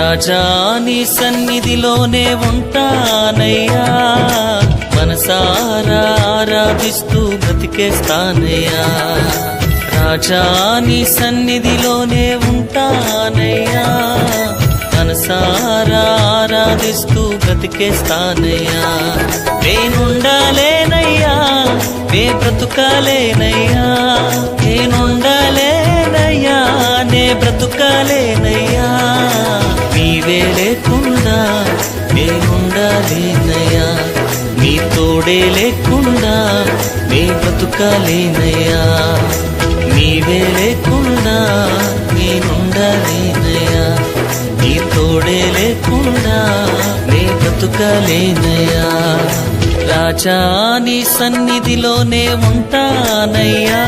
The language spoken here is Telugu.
రాజా నీ సన్నిధిలోనే ఉంటానయ్యా, మనసారా ఆరాధిస్తూ బ్రతికేస్తానయ్యా. రాజా నీ సన్నిధిలోనే ఉంటానయ్యా, మనసారా ఆరాధిస్తూ బ్రతికేస్తానయ్యా. నేనుండాలేనయ్యా, నే బ్రతుకాలేనయ్యా, నేనుండాలేనయ్యా, నే బ్రతుకాలేనయ్యా. నీవే లేకుండా నేనుండాలేనయ్యా, నీ తోడే లేకుండా నే బ్రతుకాలేనయ్యా. నీవే లేకుండా నేనుండాలేనయ్యా, నీ తోడే లేకుండా నే బ్రతుకాలేనయ్యా. రాజా నీ సన్నిధిలోనే ఉంటానయ్యా,